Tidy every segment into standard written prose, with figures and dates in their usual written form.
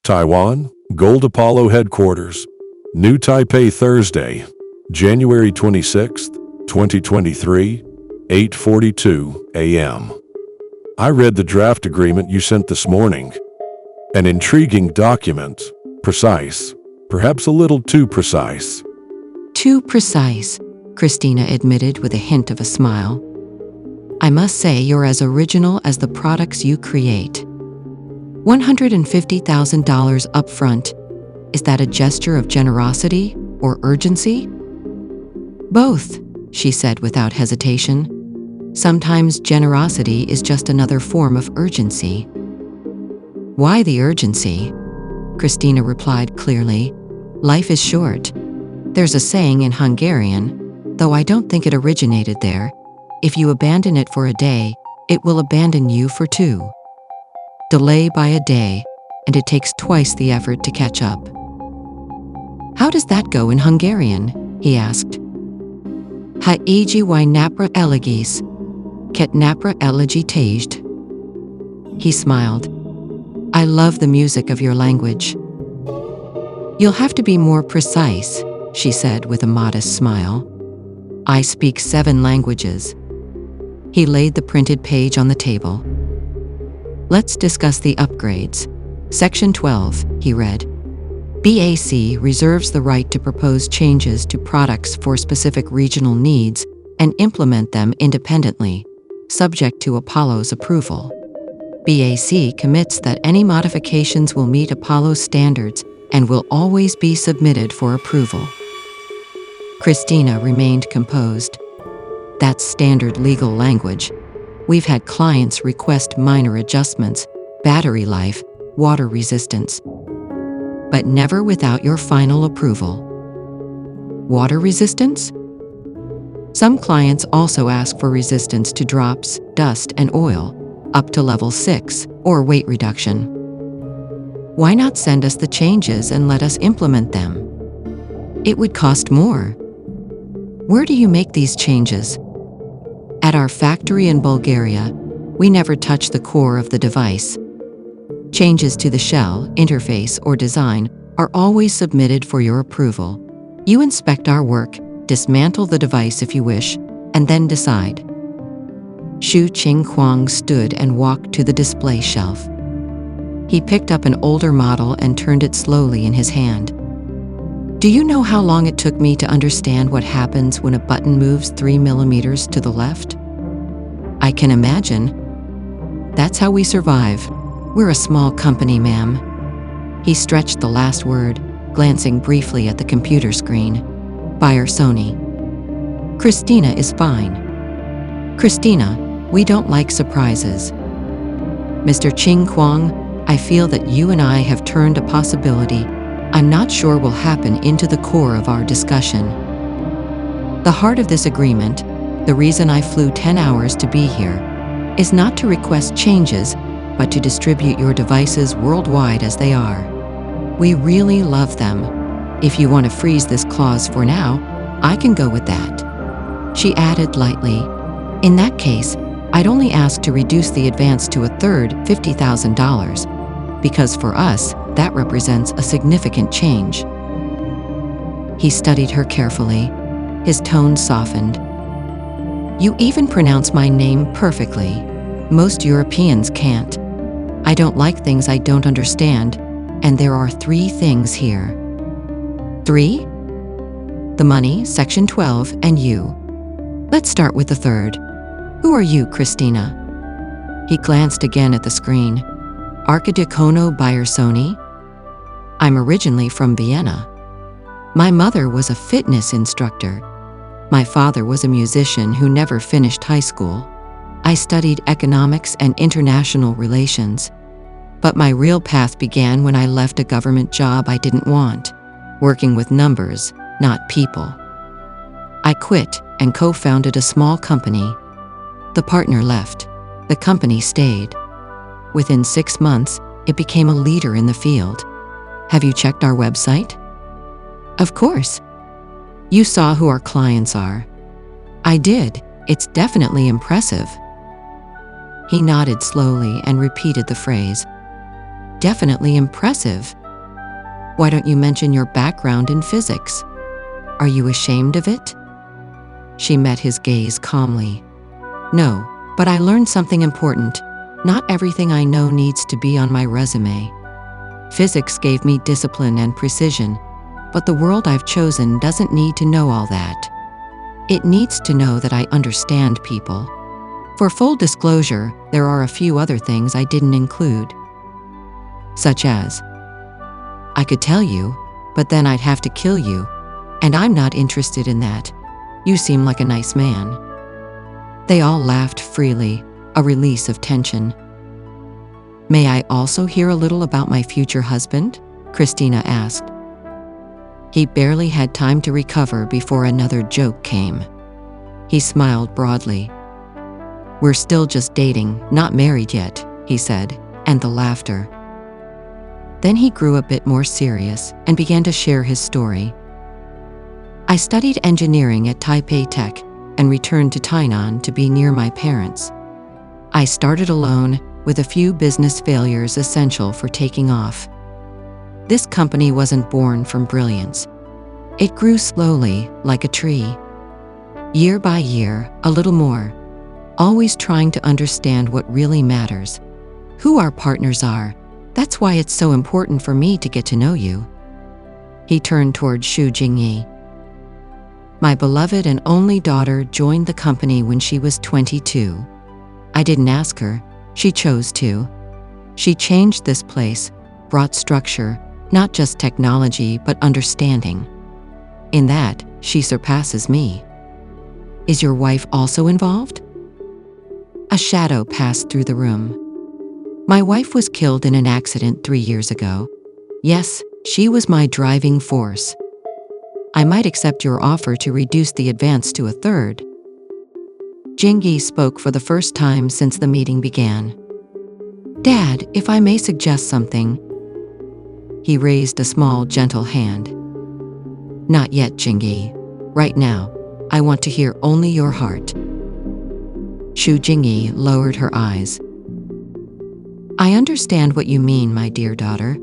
Taiwan, Gold Apollo Headquarters, New Taipei, Thursday, January 26, 2023, 8:42 a.m. I read the draft agreement you sent this morning. An intriguing document. Precise. Perhaps a little too precise. Too precise, Christina admitted with a hint of a smile. I must say you're as original as the products you create. $150,000 up front. Is that a gesture of generosity or urgency? Both, she said without hesitation. Sometimes generosity is just another form of urgency. Why the urgency? Christina replied clearly. Life is short. There's a saying in Hungarian, though I don't think it originated there. If you abandon it for a day, it will abandon you for two. Delay by a day, and it takes twice the effort to catch up. How does that go in Hungarian? He asked. Ha igi y napra elegis, ket napra elegi taged. He smiled. I love the music of your language. You'll have to be more precise, she said with a modest smile. I speak 7 languages. He laid the printed page on the table. Let's discuss the upgrades. Section 12, he read. BAC reserves the right to propose changes to products for specific regional needs and implement them independently, subject to Apollo's approval. BAC commits that any modifications will meet Apollo's standards and will always be submitted for approval. Christina remained composed. That's standard legal language. We've had clients request minor adjustments, battery life, water resistance, but never without your final approval. Water resistance? Some clients also ask for resistance to drops, dust, and oil, up to level 6, or weight reduction. Why not send us the changes and let us implement them? It would cost more. Where do you make these changes? At our factory in Bulgaria, we never touch the core of the device. Changes to the shell, interface, or design are always submitted for your approval. You inspect our work, dismantle the device if you wish, and then decide. Xu Qinghuang stood and walked to the display shelf. He picked up an older model and turned it slowly in his hand. Do you know how long it took me to understand what happens when a button moves 3 millimeters to the left? I can imagine. That's how we survive. We're a small company, ma'am. He stretched the last word, glancing briefly at the computer screen. Buyer Sony. Christina is fine. Christina, we don't like surprises. Mr. Qinghuang, I feel that you and I have turned a possibility I'm not sure will happen into the core of our discussion. The heart of this agreement, the reason I flew 10 hours to be here, is not to request changes, but to distribute your devices worldwide as they are. We really love them. If you want to freeze this clause for now, I can go with that. She added lightly, in that case, I'd only ask to reduce the advance to a third, $50,000, because for us, that represents a significant change. He studied her carefully. His tone softened. You even pronounce my name perfectly. Most Europeans can't. I don't like things I don't understand, and there are 3 things here. 3? The money, Section 12, and you. Let's start with the third. Who are you, Christina? He glanced again at the screen. Archidiakono Buyer Sony? I'm originally from Vienna. My mother was a fitness instructor. My father was a musician who never finished high school. I studied economics and international relations. But my real path began when I left a government job I didn't want, working with numbers, not people. I quit and co-founded a small company. The partner left. The company stayed. Within 6 months, it became a leader in the field. Have you checked our website? Of course. You saw who our clients are. I did. It's definitely impressive. He nodded slowly and repeated the phrase. Definitely impressive. Why don't you mention your background in physics? Are you ashamed of it? She met his gaze calmly. No, but I learned something important. Not everything I know needs to be on my resume. Physics gave me discipline and precision, but the world I've chosen doesn't need to know all that. It needs to know that I understand people. For full disclosure, there are a few other things I didn't include. Such as, I could tell you, but then I'd have to kill you, and I'm not interested in that. You seem like a nice man. They all laughed freely, a release of tension. May I also hear a little about my future husband? Christina asked. He barely had time to recover before another joke came. He smiled broadly. We're still just dating, not married yet, he said, and the laughter. Then he grew a bit more serious and began to share his story. I studied engineering at Taipei Tech and returned to Tainan to be near my parents. I started alone, with a few business failures essential for taking off. This company wasn't born from brilliance. It grew slowly, like a tree. Year by year, a little more. Always trying to understand what really matters. Who our partners are. That's why it's so important for me to get to know you. He turned toward Xu Jingyi. My beloved and only daughter joined the company when she was 22. I didn't ask her. She chose to. She changed this place, brought structure, not just technology but understanding. In that, she surpasses me. Is your wife also involved? A shadow passed through the room. My wife was killed in an accident 3 years ago. Yes, she was my driving force. I might accept your offer to reduce the advance to a third. Jingyi spoke for the first time since the meeting began. Dad, if I may suggest something. He raised a small, gentle hand. Not yet, Jingyi. Right now, I want to hear only your heart. Xu Jingyi lowered her eyes. I understand what you mean, my dear daughter.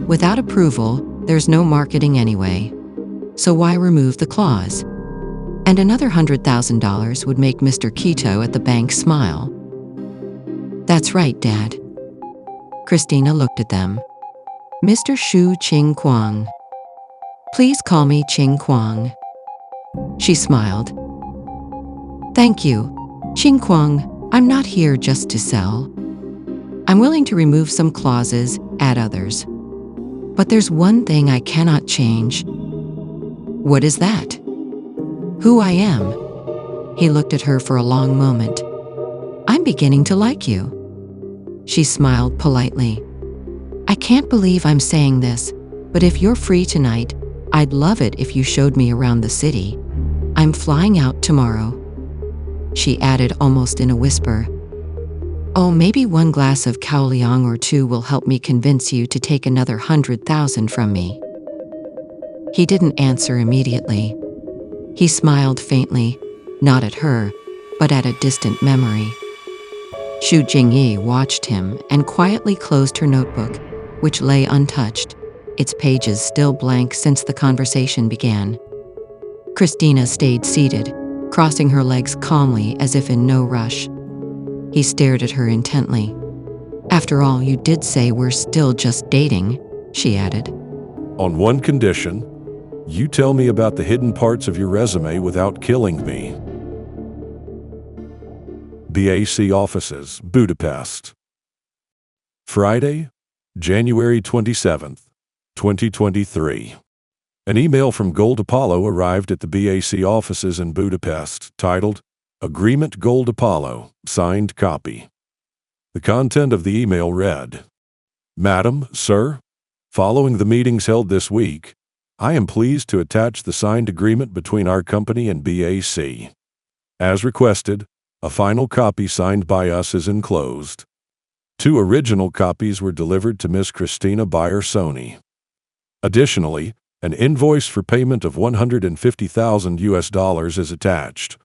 Without approval, there's no marketing anyway. So why remove the clause? And another $100,000 would make Mr. Quito at the bank smile. That's right, Dad. Christina looked at them. Mr. Xu Qing Kuang. Please call me Qing Kuang. She smiled. Thank you. Qing Kuang, I'm not here just to sell. I'm willing to remove some clauses, add others. But there's one thing I cannot change. What is that? Who I am. He looked at her for a long moment. I'm beginning to like you. She smiled politely. I can't believe I'm saying this, but if you're free tonight, I'd love it if you showed me around the city. I'm flying out tomorrow. She added almost in a whisper. Oh, maybe one glass of Kaoliang or two will help me convince you to take another 100,000 from me. He didn't answer immediately. He smiled faintly, not at her, but at a distant memory. Xu Jingyi watched him and quietly closed her notebook, which lay untouched, its pages still blank since the conversation began. Christina stayed seated, crossing her legs calmly as if in no rush. He stared at her intently. After all, you did say we're still just dating, she added. On one condition, you tell me about the hidden parts of your resume without killing me. BAC Offices, Budapest. Friday, January 27th, 2023. An email from Gold Apollo arrived at the BAC offices in Budapest, titled, Agreement Gold Apollo, signed copy. The content of the email read, Madam, Sir, following the meetings held this week, I am pleased to attach the signed agreement between our company and BAC. As requested, a final copy signed by us is enclosed. 2 original copies were delivered to Ms. Christina Bayer-Sony. Additionally, an invoice for payment of $150,000 is attached,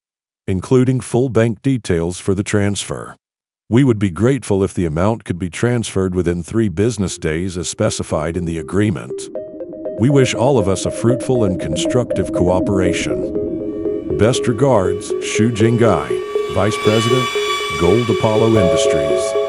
including full bank details for the transfer. We would be grateful if the amount could be transferred within 3 business days as specified in the agreement. We wish all of us a fruitful and constructive cooperation. Best regards, Xu Jinggai, Vice President, Gold Apollo Industries.